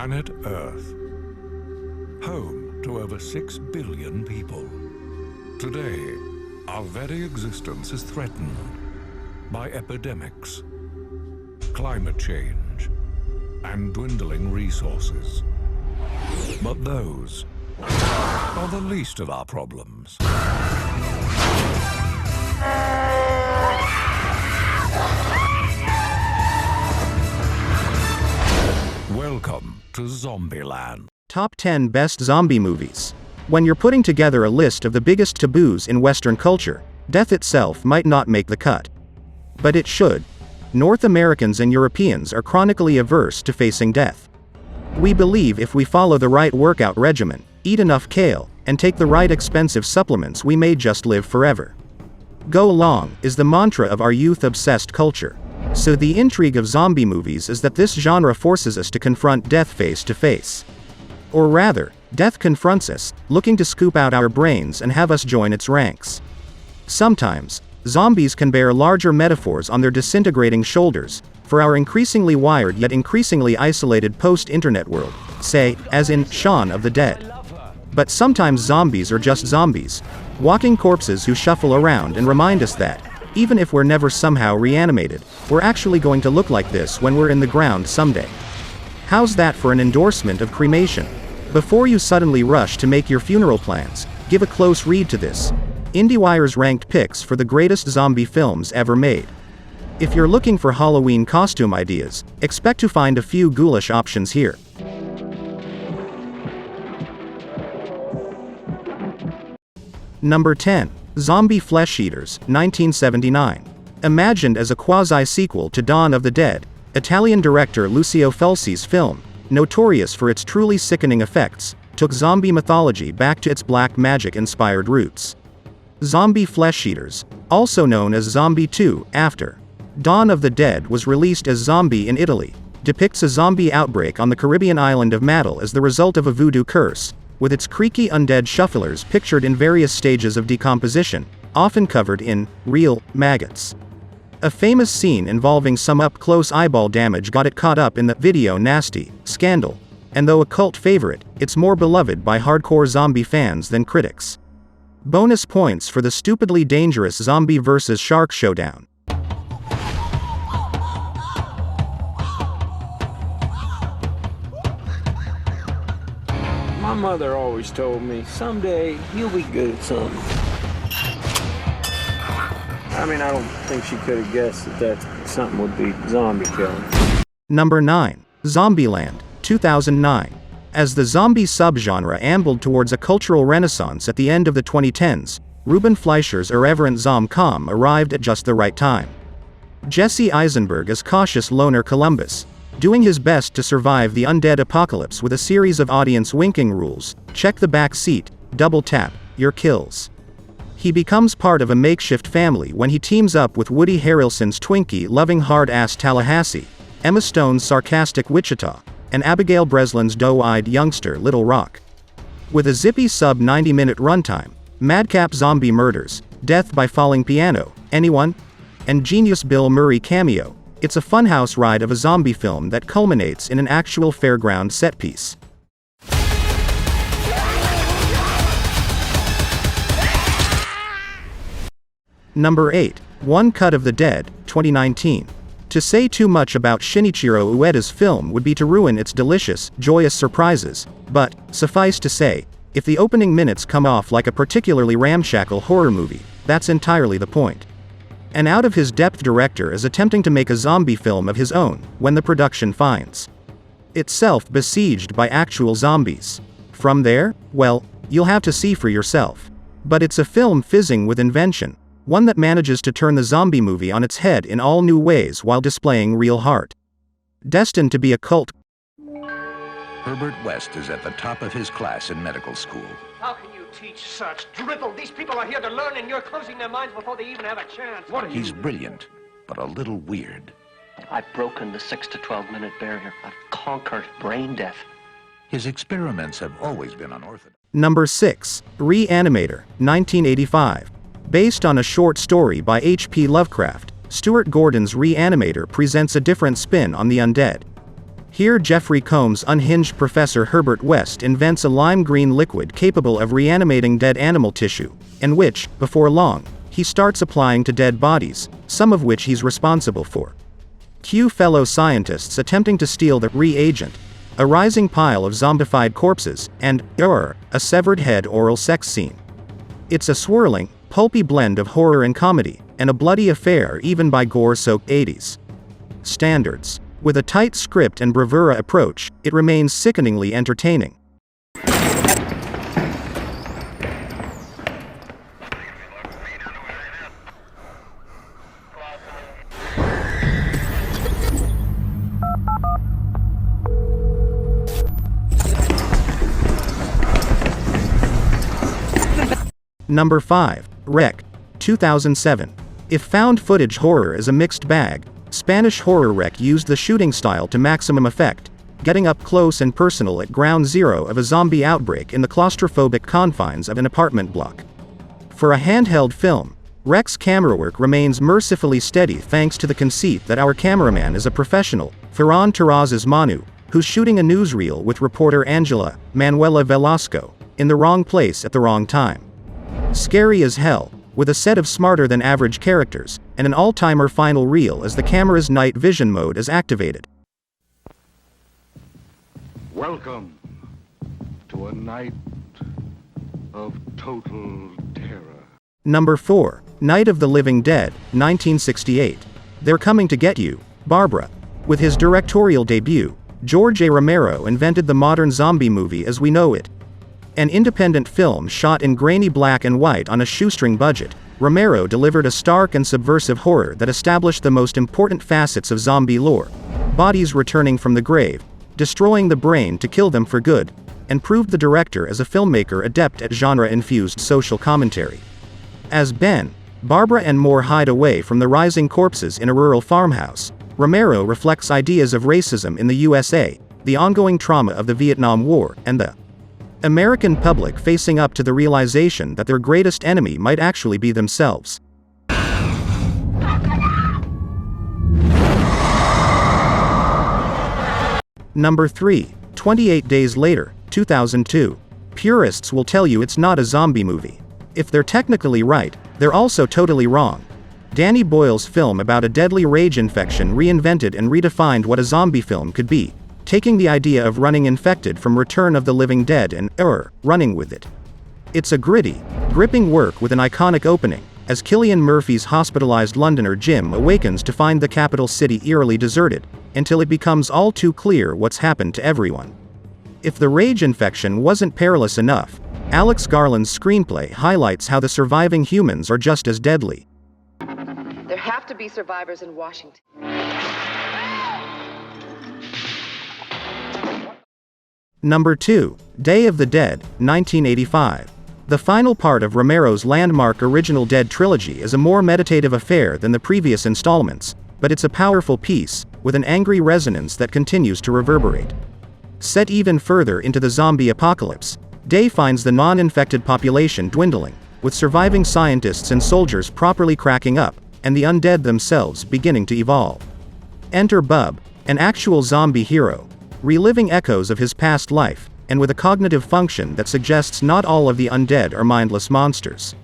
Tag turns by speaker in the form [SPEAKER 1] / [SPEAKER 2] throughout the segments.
[SPEAKER 1] Planet Earth, home to over 6 billion people. Today, our very existence is threatened by epidemics, climate change, and dwindling resources. But those are the least of our problems. Welcome to Zombieland.
[SPEAKER 2] Top 10 Best Zombie Movies. When you're putting together a list of the biggest taboos in Western culture, death itself might not make the cut. But it should. North Americans and Europeans are chronically averse to facing death. We believe if we follow the right workout regimen, eat enough kale, and take the right expensive supplements, we may just live forever. Go long is the mantra of our youth-obsessed culture. So the intrigue of zombie movies is that this genre forces us to confront death face to face. Or rather, death confronts us, looking to scoop out our brains and have us join its ranks. Sometimes, zombies can bear larger metaphors on their disintegrating shoulders, for our increasingly wired yet increasingly isolated post-internet world, say, as in Shaun of the Dead. But sometimes zombies are just zombies, walking corpses who shuffle around and remind us that, even if we're never somehow reanimated, we're actually going to look like this when we're in the ground someday. How's that for an endorsement of cremation? Before you suddenly rush to make your funeral plans, give a close read to this. IndieWire's ranked picks for the greatest zombie films ever made. If you're looking for Halloween costume ideas, expect to find a few ghoulish options here. Number 10. Zombie Flesh Eaters, 1979. Imagined as a quasi-sequel to Dawn of the Dead, Italian director Lucio Fulci's film, notorious for its truly sickening effects, took zombie mythology back to its black magic-inspired roots. Zombie Flesh Eaters, also known as Zombie 2, after Dawn of the Dead was released as Zombie in Italy, depicts a zombie outbreak on the Caribbean island of Madel as the result of a voodoo curse, with its creaky undead shufflers pictured in various stages of decomposition, often covered in real maggots. A famous scene involving some up-close eyeball damage got it caught up in the video nasty scandal, and though a cult favorite, it's more beloved by hardcore zombie fans than critics. Bonus points for the stupidly dangerous zombie vs. shark showdown.
[SPEAKER 3] My mother always told me, someday you'll be good at something. I mean, I don't think she could have guessed that something would be zombie killing.
[SPEAKER 2] Number 9. Zombieland, 2009. As the zombie subgenre ambled towards a cultural renaissance at the end of the 2010s, Ruben Fleischer's irreverent Zom-Com arrived at just the right time. Jesse Eisenberg as cautious loner Columbus, doing his best to survive the undead apocalypse with a series of audience winking rules: check the back seat, double tap, your kills. He becomes part of a makeshift family when he teams up with Woody Harrelson's Twinkie-loving hard-ass Tallahassee, Emma Stone's sarcastic Wichita, and Abigail Breslin's doe-eyed youngster Little Rock. With a zippy sub-90-minute runtime, madcap zombie murders, death by falling piano, anyone? And genius Bill Murray cameo, it's a funhouse ride of a zombie film that culminates in an actual fairground set piece. Number 8. One Cut of the Dead, 2019. To say too much about Shinichiro Ueda's film would be to ruin its delicious, joyous surprises, but, suffice to say, if the opening minutes come off like a particularly ramshackle horror movie, that's entirely the point. An out-of-his-depth director is attempting to make a zombie film of his own, when the production finds itself besieged by actual zombies. From there, well, you'll have to see for yourself. But it's a film fizzing with invention, one that manages to turn the zombie movie on its head in all new ways while displaying real heart. Destined to be a cult.
[SPEAKER 4] Herbert West is at the top of his class in medical school.
[SPEAKER 5] How can you teach such drivel? These people are here to learn, and you're closing their minds before they even have a chance. What are you?
[SPEAKER 4] He's brilliant, but a little weird.
[SPEAKER 6] I've broken the 6 to 12 minute barrier. I've conquered brain death.
[SPEAKER 4] His experiments have always been unorthodox.
[SPEAKER 2] Number 6. Re-Animator, 1985. Based on a short story by H.P. Lovecraft, Stuart Gordon's Re-Animator presents a different spin on the undead. Here Jeffrey Combs' unhinged Professor Herbert West invents a lime-green liquid capable of reanimating dead animal tissue, and which, before long, he starts applying to dead bodies, some of which he's responsible for. Cue fellow scientists attempting to steal the reagent, a rising pile of zombified corpses, and, a severed head oral sex scene. It's a swirling, pulpy blend of horror and comedy, and a bloody affair even by gore-soaked 80s standards. With a tight script and bravura approach, it remains sickeningly entertaining. Number 5. Rec. 2007. If found footage horror is a mixed bag, Spanish horror Rec used the shooting style to maximum effect, getting up close and personal at ground zero of a zombie outbreak in the claustrophobic confines of an apartment block. For a handheld film, Rec's camera work remains mercifully steady thanks to the conceit that our cameraman is a professional, Ferran Terrazas Manu, who's shooting a newsreel with reporter Angela Manuela Velasco, in the wrong place at the wrong time. Scary as hell, with a set of smarter-than-average characters, and an all-timer final reel as the camera's night vision mode is activated.
[SPEAKER 7] Welcome to a night of total terror.
[SPEAKER 2] Number 4. Night of the Living Dead, 1968. They're Coming to Get You, Barbara. With his directorial debut, George A. Romero invented the modern zombie movie as we know it. An independent film shot in grainy black and white on a shoestring budget, Romero delivered a stark and subversive horror that established the most important facets of zombie lore: bodies returning from the grave, destroying the brain to kill them for good, and proved the director as a filmmaker adept at genre-infused social commentary. As Ben, Barbara and Moore hide away from the rising corpses in a rural farmhouse, Romero reflects ideas of racism in the USA, the ongoing trauma of the Vietnam War, and the American public facing up to the realization that their greatest enemy might actually be themselves. Number 3. 28 Days Later, 2002. Purists will tell you it's not a zombie movie. If they're technically right, they're also totally wrong. Danny Boyle's film about a deadly rage infection reinvented and redefined what a zombie film could be, taking the idea of running infected from Return of the Living Dead and, running with it. It's a gritty, gripping work with an iconic opening, as Cillian Murphy's hospitalized Londoner Jim awakens to find the capital city eerily deserted, until it becomes all too clear what's happened to everyone. If the rage infection wasn't perilous enough, Alex Garland's screenplay highlights how the surviving humans are just as deadly.
[SPEAKER 8] There have to be survivors in Washington.
[SPEAKER 2] Number 2. Day of the Dead, 1985. The final part of Romero's landmark Original Dead trilogy is a more meditative affair than the previous installments, but it's a powerful piece, with an angry resonance that continues to reverberate. Set even further into the zombie apocalypse, Day finds the non-infected population dwindling, with surviving scientists and soldiers properly cracking up, and the undead themselves beginning to evolve. Enter Bub, an actual zombie hero, reliving echoes of his past life, and with a cognitive function that suggests not all of the undead are mindless monsters.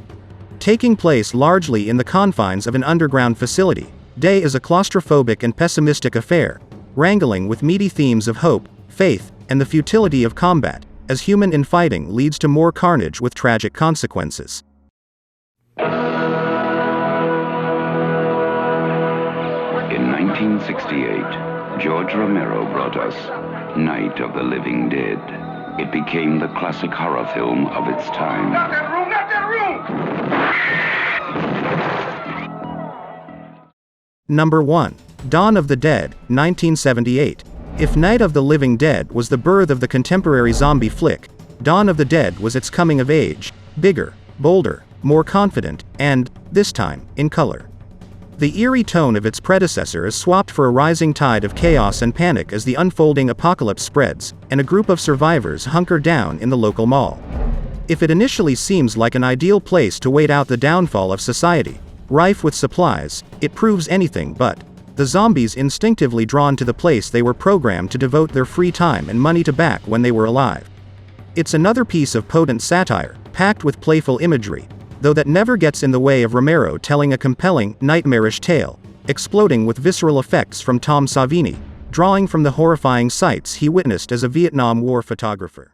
[SPEAKER 2] Taking place largely in the confines of an underground facility, Day is a claustrophobic and pessimistic affair, wrangling with meaty themes of hope, faith, and the futility of combat, as human infighting leads to more carnage with tragic consequences.
[SPEAKER 9] In 1968, George Romero brought us Night of the Living Dead. It became the classic horror film of its time.
[SPEAKER 5] Not that room! Not that room!
[SPEAKER 2] Number 1. Dawn of the Dead, 1978. If Night of the Living Dead was the birth of the contemporary zombie flick, Dawn of the Dead was its coming of age, bigger, bolder, more confident, and, this time, in color. The eerie tone of its predecessor is swapped for a rising tide of chaos and panic as the unfolding apocalypse spreads, and a group of survivors hunker down in the local mall. If it initially seems like an ideal place to wait out the downfall of society, rife with supplies, it proves anything but. the zombies instinctively drawn to the place they were programmed to devote their free time and money to back when they were alive. It's another piece of potent satire, packed with playful imagery, though that never gets in the way of Romero telling a compelling, nightmarish tale, exploding with visceral effects from Tom Savini, drawing from the horrifying sights he witnessed as a Vietnam War photographer.